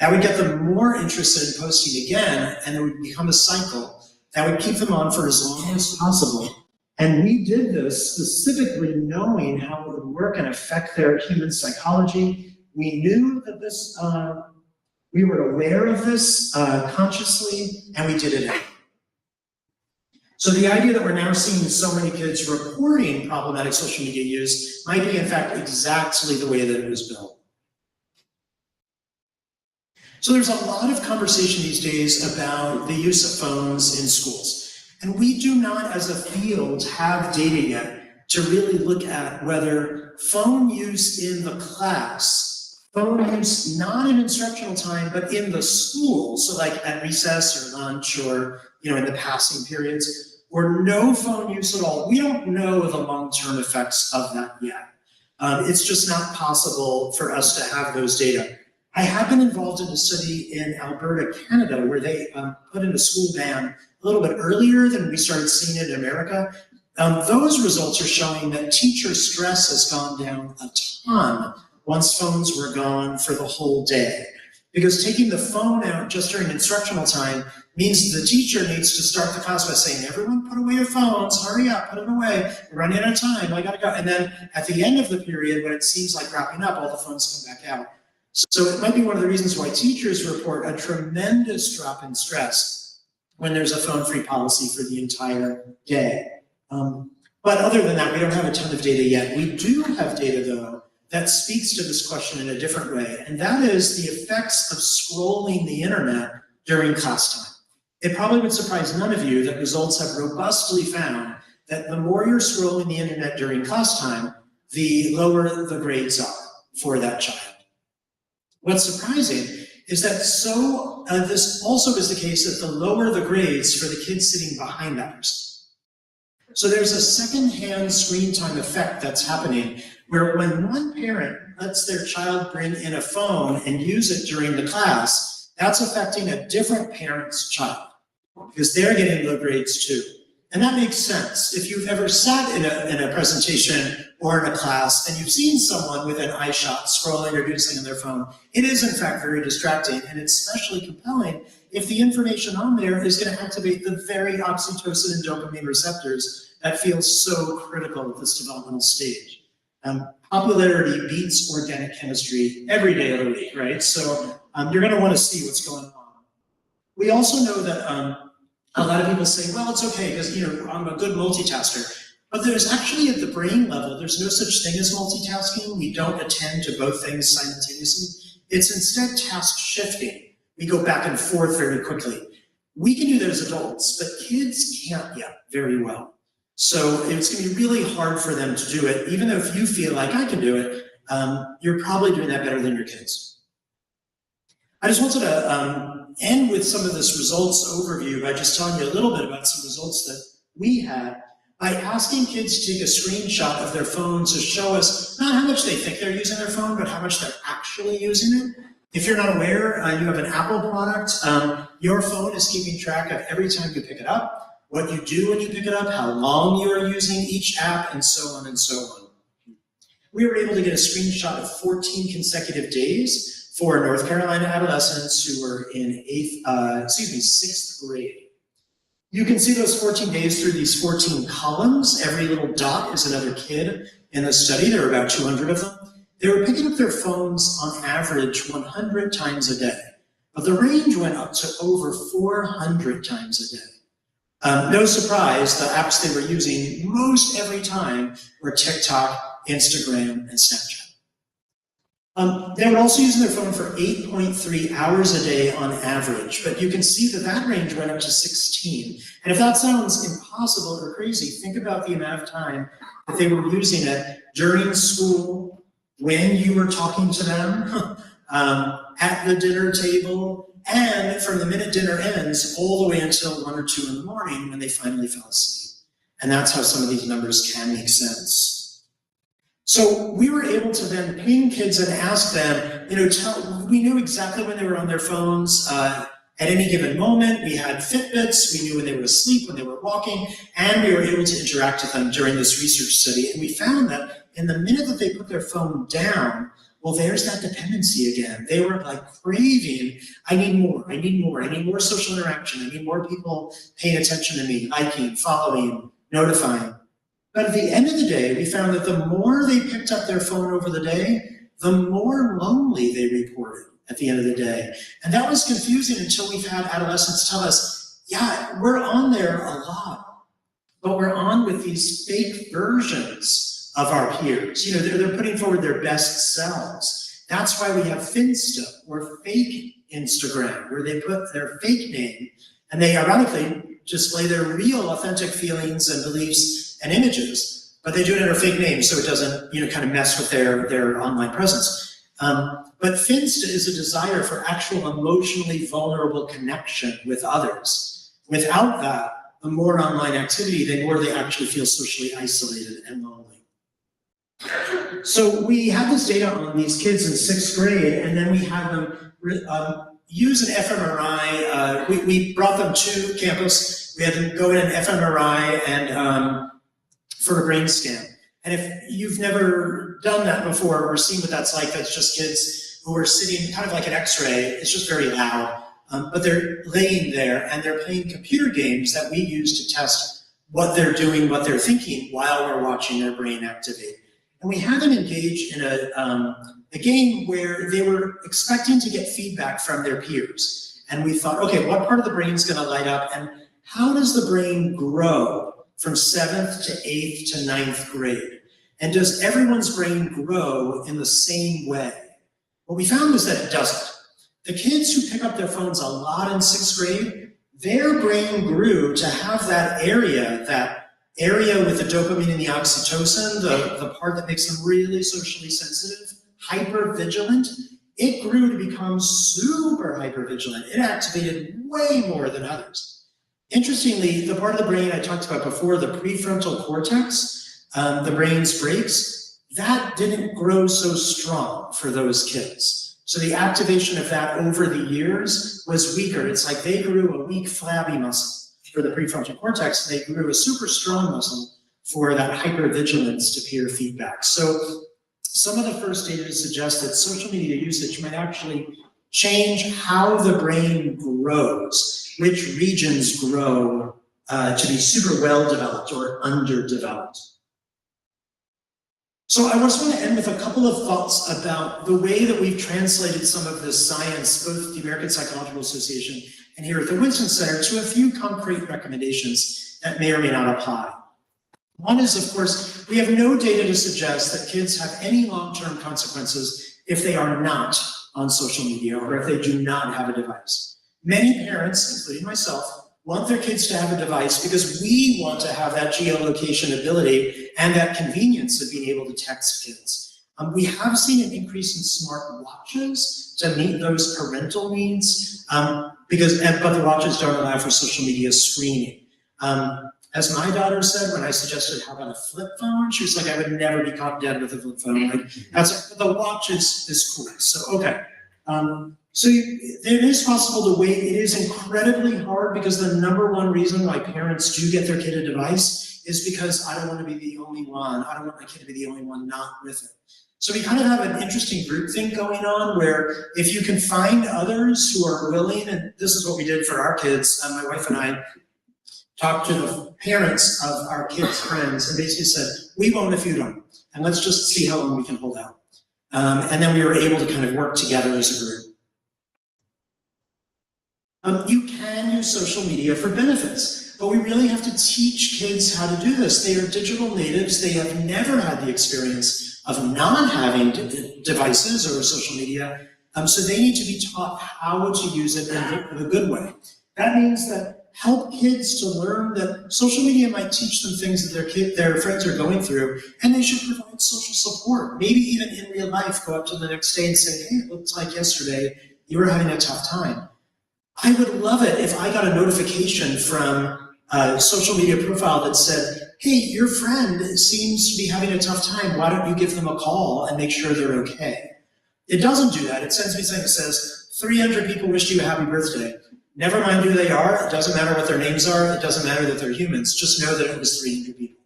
that would get them more interested in posting again, and it would become a cycle that would keep them on for as long as possible. And we did this specifically knowing how it would work and affect their human psychology. We knew that this, we were aware of this consciously, and we did it anyway. So the idea that we're now seeing so many kids reporting problematic social media use might be in fact exactly the way that it was built. So there's a lot of conversation these days about the use of phones in schools. And we do not, as a field, have data yet to really look at whether phone use in the class, phone use not in instructional time, but in the school, so like at recess or lunch or in the passing periods, or no phone use at all. We don't know the long-term effects of that yet. It's just not possible for us to have those data. I have been involved in a study in Alberta, Canada, where they put in a school ban a little bit earlier than we started seeing it in America. Those results are showing that teacher stress has gone down a ton once phones were gone for the whole day. Because taking the phone out just during instructional time means the teacher needs to start the class by saying, everyone put away your phones, hurry up, put them away, we're running out of time, I gotta go. And then at the end of the period, when it seems like wrapping up, all the phones come back out. So it might be one of the reasons why teachers report a tremendous drop in stress when there's a phone-free policy for the entire day. But other than that, we don't have a ton of data yet. We do have data, though, that speaks to this question in a different way, and that is the effects of scrolling the internet during class time. It probably would surprise none of you that results have robustly found that the more you're scrolling the internet during class time, the lower the grades are for that child. What's surprising is that this also is the case that the lower the grades for the kids sitting behind that person. So there's a secondhand screen time effect that's happening where when one parent lets their child bring in a phone and use it during the class, that's affecting a different parent's child because they're getting low grades too. And that makes sense. If you've ever sat in a presentation or in a class and you've seen someone with an eye shot scrolling or doing something on their phone, it is in fact very distracting, and it's especially compelling if the information on there is going to activate the very oxytocin and dopamine receptors that feel so critical at this developmental stage. Popularity beats organic chemistry every day of the week, right? So you're going to want to see what's going on. We also know that a lot of people say, well, it's okay because I'm a good multitasker. But there's actually at the brain level, there's no such thing as multitasking. We don't attend to both things simultaneously. It's instead task shifting. We go back and forth very quickly. We can do that as adults, but kids can't yet very well. So it's going to be really hard for them to do it. Even though if you feel like I can do it, you're probably doing that better than your kids. I just wanted to end with some of this results overview by just telling you a little bit about some results that we had by asking kids to take a screenshot of their phones to show us not how much they think they're using their phone, but how much they're actually using it. If you're not aware, you have an Apple product, your phone is keeping track of every time you pick it up, what you do when you pick it up, how long you are using each app, and so on and so on. We were able to get a screenshot of 14 consecutive days for North Carolina adolescents who were in 6th grade. You can see those 14 days through these 14 columns. Every little dot is another kid in the study. There were about 200 of them. They were picking up their phones on average 100 times a day, but the range went up to over 400 times a day. No surprise, the apps they were using most every time were TikTok, Instagram, and Snapchat. They were also using their phone for 8.3 hours a day on average, but you can see that that range went up to 16. And if that sounds impossible or crazy, think about the amount of time that they were using it during school, when you were talking to them, at the dinner table, and from the minute dinner ends all the way until 1 or 2 in the morning when they finally fell asleep. And that's how some of these numbers can make sense. So we were able to then ping kids and ask them, we knew exactly when they were on their phones at any given moment. We had Fitbits, we knew when they were asleep, when they were walking, and we were able to interact with them during this research study. And we found that in the minute that they put their phone down, well, there's that dependency again. They were like craving, I need more, I need more, I need more social interaction, I need more people paying attention to me, liking, following, notifying. But at the end of the day, we found that the more they picked up their phone over the day, the more lonely they reported at the end of the day. And that was confusing until we've had adolescents tell us, yeah, we're on there a lot, but we're on with these fake versions of our peers. They're putting forward their best selves. That's why we have Finsta, or fake Instagram, where they put their fake name and they ironically display their real authentic feelings and beliefs and images. but they do it under fake names so it doesn't, kind of mess with their online presence. But finsta is a desire for actual emotionally vulnerable connection with others. Without that, the more online activity, the more they actually feel socially isolated and lonely. So we had this data on these kids in 6th grade, and then we had them use an fMRI. We brought them to campus. We had them go in an fMRI and for a brain scan. And if you've never done that before or seen what that's like, that's just kids who are sitting kind of like an X-ray. It's just very loud, but they're laying there and they're playing computer games that we use to test what they're doing, what they're thinking while we're watching their brain activate. And we had them engage in a game where they were expecting to get feedback from their peers. And we thought, okay, what part of the brain is going to light up, and how does the brain grow from 7th to 8th to 9th grade? And does everyone's brain grow in the same way? What we found was that it doesn't. The kids who pick up their phones a lot in 6th grade, their brain grew to have that area with the dopamine and the oxytocin, the part that makes them really socially sensitive, hyper-vigilant. It grew to become super hyper-vigilant. It activated way more than others. Interestingly, the part of the brain I talked about before, the prefrontal cortex, the brain's brakes, that didn't grow so strong for those kids. So the activation of that over the years was weaker. It's like they grew a weak, flabby muscle for the prefrontal cortex, and they grew a super strong muscle for that hypervigilance to peer feedback. So some of the first data suggest that social media usage might actually change how the brain grows, which regions grow to be super well-developed or underdeveloped. So I just want to end with a couple of thoughts about the way that we've translated some of this science, both the American Psychological Association and here at the Winston Center, to a few concrete recommendations that may or may not apply. One is, of course, we have no data to suggest that kids have any long-term consequences if they are not on social media or if they do not have a device. Many parents, including myself, want their kids to have a device because we want to have that geolocation ability and that convenience of being able to text kids. We have seen an increase in smart watches to meet those parental needs, but the watches don't allow for social media screening. As my daughter said when I suggested, how about a flip phone? She was like, I would never be caught dead with a flip phone. Like, the watch is cool. So, okay. So it is possible to wait. It is incredibly hard because the number one reason why parents do get their kid a device is because I don't want to be the only one. I don't want my kid to be the only one not with it. So we kind of have an interesting group thing going on where if you can find others who are willing, and this is what we did for our kids, my wife and I talked to the parents of our kids' friends and basically said, we won't if you don't, and let's just see how long we can hold out. And then we were able to kind of work together as a group. You can use social media for benefits, but we really have to teach kids how to do this. They are digital natives. They have never had the experience of not having devices or social media, so they need to be taught how to use it in a good way. That means that help kids to learn that social media might teach them things that their friends are going through, and they should provide social support. Maybe even in real life, go up to the next day and say, hey, it looks like yesterday you were having a tough time. I would love it if I got a notification from a social media profile that said, hey, your friend seems to be having a tough time. Why don't you give them a call and make sure they're okay? It doesn't do that. It sends me something that says, 300 people wished you a happy birthday. Never mind who they are. It doesn't matter what their names are. It doesn't matter that they're humans. Just know that it was 300 people.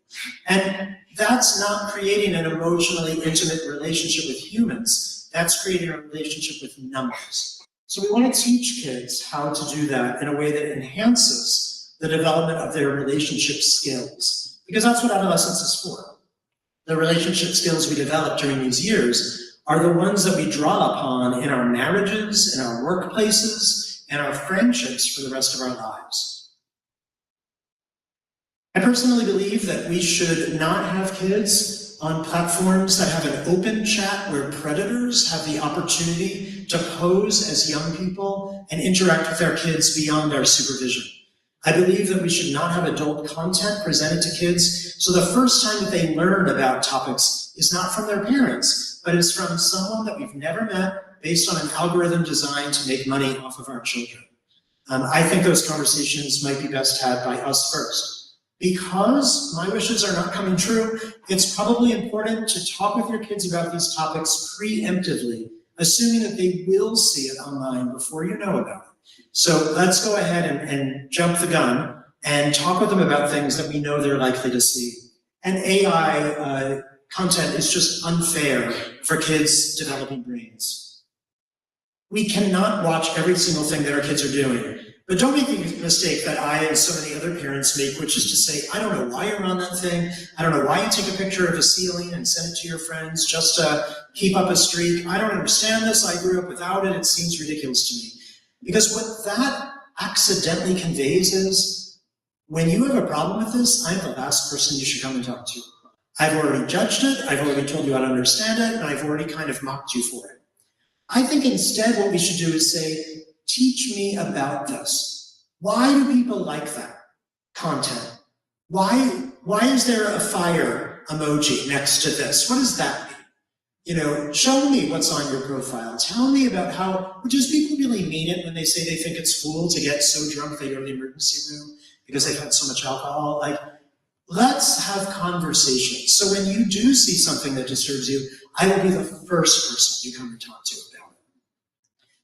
And that's not creating an emotionally intimate relationship with humans. That's creating a relationship with numbers. So we want to teach kids how to do that in a way that enhances the development of their relationship skills, because that's what adolescence is for. The relationship skills we develop during these years are the ones that we draw upon in our marriages, in our workplaces, and our friendships for the rest of our lives. I personally believe that we should not have kids on platforms that have an open chat where predators have the opportunity to pose as young people and interact with our kids beyond our supervision. I believe that we should not have adult content presented to kids, so the first time that they learn about topics is not from their parents, but it's from someone that we've never met based on an algorithm designed to make money off of our children. I think those conversations might be best had by us first. Because my wishes are not coming true, it's probably important to talk with your kids about these topics preemptively, assuming that they will see it online before you know about it. So let's go ahead and jump the gun and talk with them about things that we know they're likely to see. And AI content is just unfair for kids' developing brains. We cannot watch every single thing that our kids are doing. But don't make the mistake that I and so many other parents make, which is to say, I don't know why you're on that thing. I don't know why you take a picture of a ceiling and send it to your friends just to keep up a streak. I don't understand this. I grew up without it. It seems ridiculous to me. Because what that accidentally conveys is, when you have a problem with this, I'm the last person you should come and talk to. I've already judged it. I've already told you how to understand it. And I've already kind of mocked you for it. I think instead what we should do is say, teach me about this. Why do people like that content? Why is there a fire emoji next to this? What does that mean? You know, show me what's on your profile. Tell me about how, does people really mean it when they say they think it's cool to get so drunk they go to the emergency room because they've had so much alcohol? Like, let's have conversations. So when you do see something that disturbs you, I will be the first person you come and talk to about it.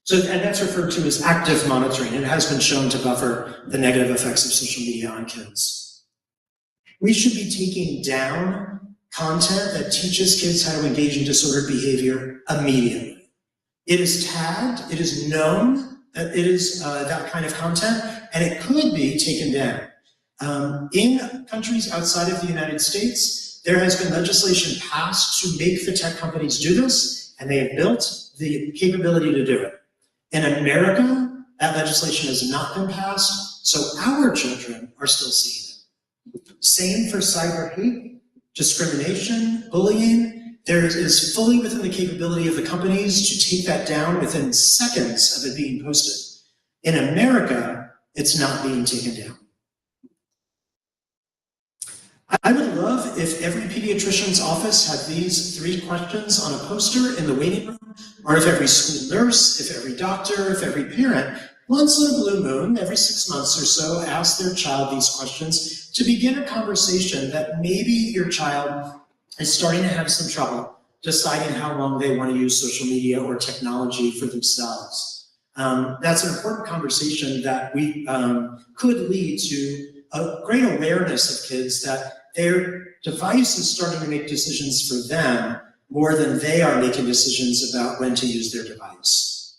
So, and that's referred to as active monitoring. It has been shown to buffer the negative effects of social media on kids. We should be taking down content that teaches kids how to engage in disordered behavior immediately. It is tagged, it is known that it is that kind of content, and it could be taken down. In countries outside of the United States, there has been legislation passed to make the tech companies do this, and they have built the capability to do it. In America, that legislation has not been passed, so our children are still seeing it. Same for cyber hate, discrimination, bullying. There is fully within the capability of the companies to take that down within seconds of it being posted. In America, it's not being taken down. I would love if every pediatrician's office had these 3 questions on a poster in the waiting room, or if every school nurse, if every doctor, if every parent, once in a blue moon, every 6 months or so, asked their child these questions to begin a conversation that maybe your child is starting to have some trouble deciding how long they want to use social media or technology for themselves. That's an important conversation that we could lead to a great awareness of kids that their device is starting to make decisions for them more than they are making decisions about when to use their device.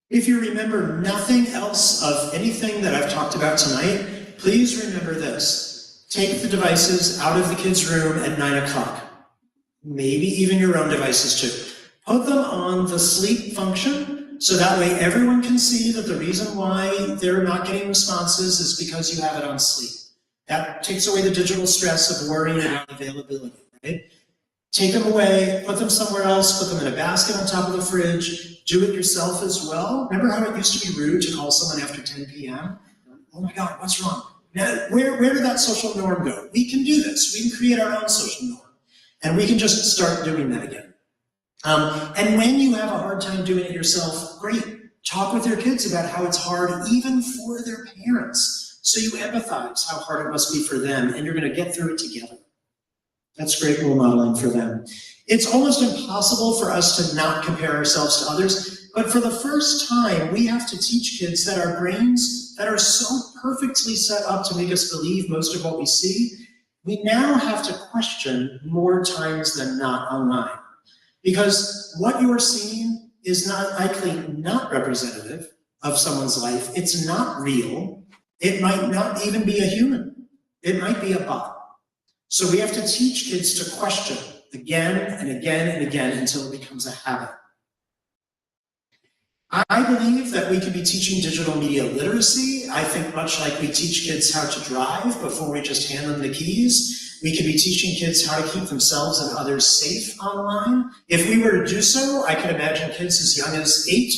If you remember nothing else of anything that I've talked about tonight, please remember this. Take the devices out of the kids' room at 9 o'clock. Maybe even your own devices too. Put them on the sleep function, so that way everyone can see that the reason why they're not getting responses is because you have it on sleep. That takes away the digital stress of worrying about availability, right? Take them away, put them somewhere else, put them in a basket on top of the fridge, do it yourself as well. Remember how it used to be rude to call someone after 10 p.m.? Oh my God, what's wrong? Now, where did that social norm go? We can do this. We can create our own social norm. And we can just start doing that again. And when you have a hard time doing it yourself, great. Talk with your kids about how it's hard even for their parents. So you empathize how hard it must be for them, and you're going to get through it together. That's great role modeling for them. It's almost impossible for us to not compare ourselves to others, but for the first time, we have to teach kids that our brains that are so perfectly set up to make us believe most of what we see, we now have to question more times than not online. Because what you are seeing is not likely not representative of someone's life. It's not real. It might not even be a human. It might be a bot. So we have to teach kids to question again and again and again until it becomes a habit. I believe that we could be teaching digital media literacy. I think much like we teach kids how to drive before we just hand them the keys, we could be teaching kids how to keep themselves and others safe online. If we were to do so, I could imagine kids as young as 8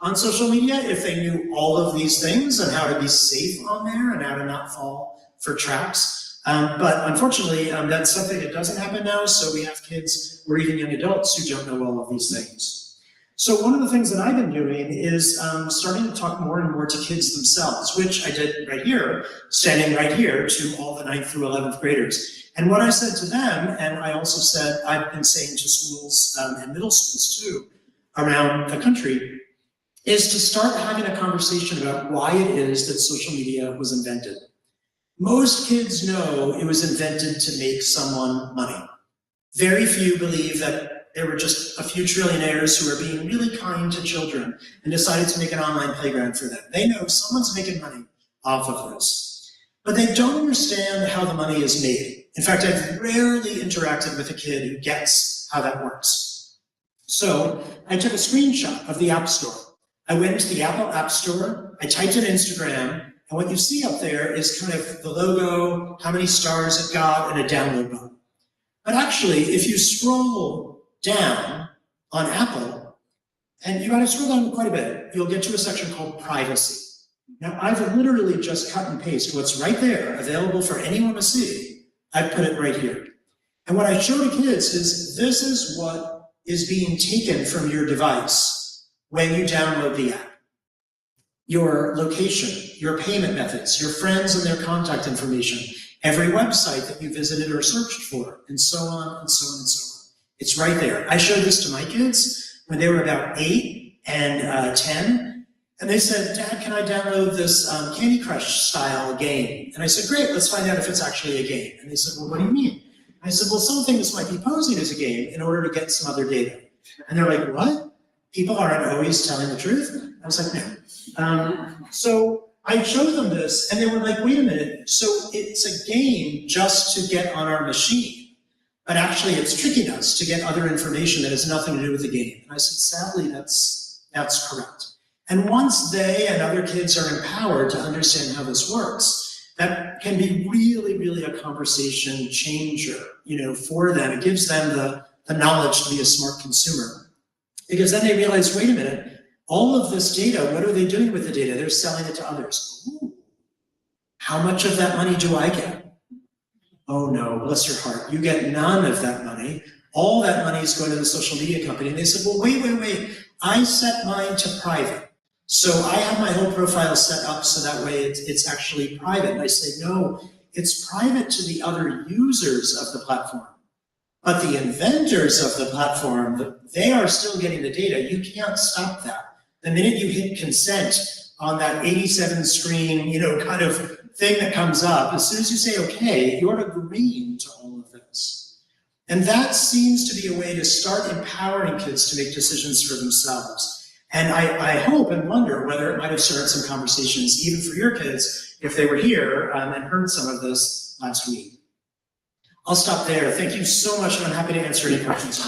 on social media if they knew all of these things and how to be safe on there and how to not fall for traps. But unfortunately, that's something that doesn't happen now, so we have kids or even young adults who don't know all of these things. So one of the things that I've been doing is starting to talk more and more to kids themselves, which I did right here, standing right here to all the 9th through 11th graders. And what I said to them, and I also said, I've been saying to schools and middle schools too, around the country, is to start having a conversation about why it is that social media was invented. Most kids know it was invented to make someone money. Very few believe that there were just a few trillionaires who were being really kind to children and decided to make an online playground for them. They know someone's making money off of this. But they don't understand how the money is made. In fact, I've rarely interacted with a kid who gets how that works. So I took a screenshot of the App Store. I went into the Apple App Store, I typed in Instagram, and what you see up there is kind of the logo, how many stars it got, and a download button. But actually, if you scroll down on Apple, and you gotta scroll down quite a bit, you'll get to a section called privacy. Now, I've literally just cut and paste what's right there, available for anyone to see. I've put it right here. And what I show to kids is this is what is being taken from your device when you download the app. Your location, your payment methods, your friends and their contact information, every website that you visited or searched for, and so on and so on and so on. It's right there. I showed this to my kids when they were about 8 and 10, and they said, Dad, can I download this Candy Crush style game? And I said, great, let's find out if it's actually a game. And they said, well, what do you mean? I said, well, some things might be posing as a game in order to get some other data. And they're like, what? People aren't always telling the truth? I was like, no. So I showed them this, and they were like, wait a minute, so it's a game just to get on our machine. But actually, it's tricking us to get other information that has nothing to do with the game. And I said, sadly, that's correct. And once they and other kids are empowered to understand how this works, that can be really, really a conversation changer, for them. It gives them the knowledge to be a smart consumer. Because then they realize, wait a minute, all of this data, what are they doing with the data? They're selling it to others. Ooh, how much of that money do I get? Oh no, bless your heart, you get none of that money. All that money is going to the social media company. And they said, well, wait, I set mine to private. So I have my whole profile set up so that way it's actually private. And I say, no, it's private to the other users of the platform. But the inventors of the platform, they are still getting the data. You can't stop that. The minute you hit consent on that 87 screen, kind of thing that comes up, as soon as you say, okay, you're agreeing to all of this. And that seems to be a way to start empowering kids to make decisions for themselves. And I hope and wonder whether it might have started some conversations, even for your kids, if they were here and heard some of this last week. I'll stop there. Thank you so much, and I'm happy to answer any questions.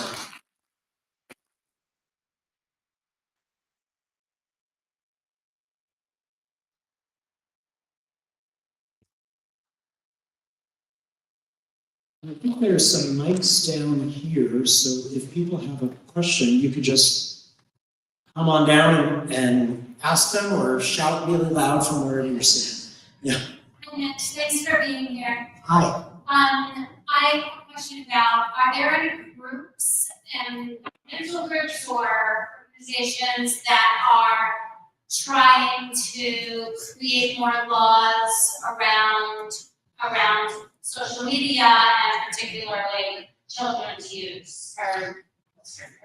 I think there's some mics down here, so if people have a question, you could just come on down and ask them or shout really loud from wherever you're sitting. Yeah. Thanks for being here. Hi. I have a question about, are there any groups and individual groups or organizations that are trying to create more laws around social media and particularly children's use or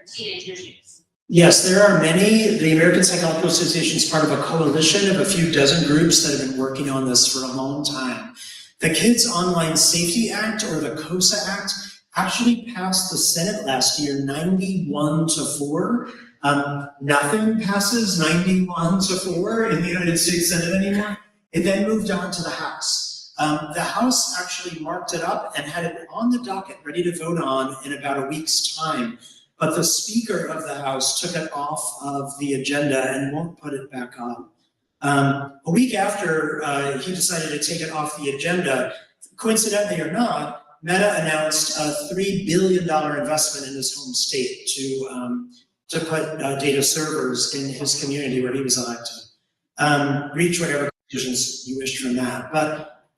teenagers' use? Yes, there are many. The American Psychological Association is part of a coalition of a few dozen groups that have been working on this for a long time. The Kids Online Safety Act, or the KOSA Act, actually passed the Senate last year 91-4. Nothing passes 91-4 in the United States Senate anymore. It then moved on to the House. The House actually marked it up and had it on the docket ready to vote on in about a week's time. But the Speaker of the House took it off of the agenda and won't put it back on. A week after he decided to take it off the agenda, coincidentally or not, Meta announced a $3 billion investment in his home state to put data servers in his community where he was elected. Reach whatever conclusions you wished from that. But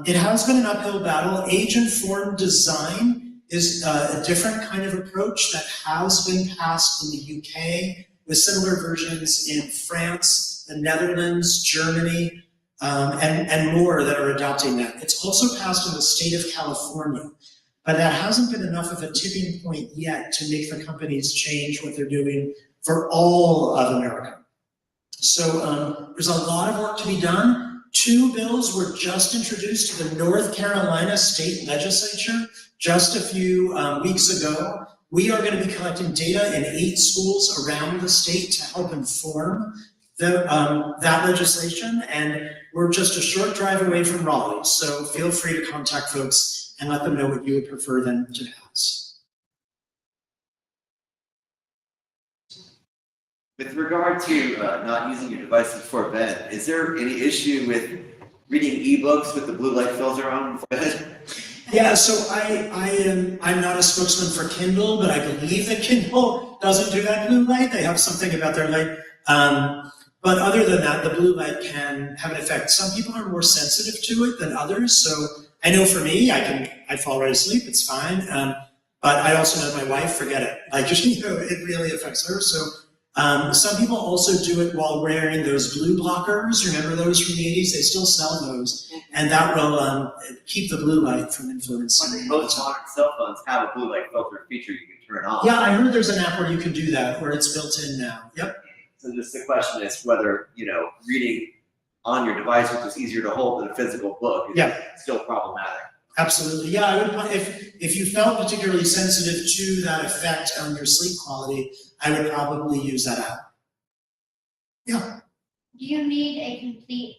it has been an uphill battle. Age-informed design is a different kind of approach that has been passed in the UK, with similar versions in France, the Netherlands, Germany, and more that are adopting that. It's also passed in the state of California, but that hasn't been enough of a tipping point yet to make the companies change what they're doing for all of America. So there's a lot of work to be done. 2 bills were just introduced to the North Carolina State Legislature just a few weeks ago. We are going to be collecting data in 8 schools around the state to help inform that legislation, and we're just a short drive away from Raleigh, so feel free to contact folks and let them know what you would prefer them to pass. With regard to not using your devices before bed, is there any issue with reading ebooks with the blue light filter on before bed? Yeah, so I'm not a spokesman for Kindle, but I believe that Kindle doesn't do that blue light. They have something about their light. But other than that, the blue light can have an effect. Some people are more sensitive to it than others. So I know for me, I fall right asleep, it's fine. But I also know my wife, forget it. Like, it really affects her. So some people also do it while wearing those blue blockers. Remember those from the 80s? They still sell those. And that will keep the blue light from influencing. Most modern cell phones have a blue light filter feature you can turn on. Yeah, I heard there's an app where you can do that, where it's built in now. Yep. So just the question is whether, reading on your device, which is easier to hold than a physical book, is still problematic. Absolutely. Yeah, I would, if you felt particularly sensitive to that effect on your sleep quality, I would probably use that app. Yeah. Do you need a complete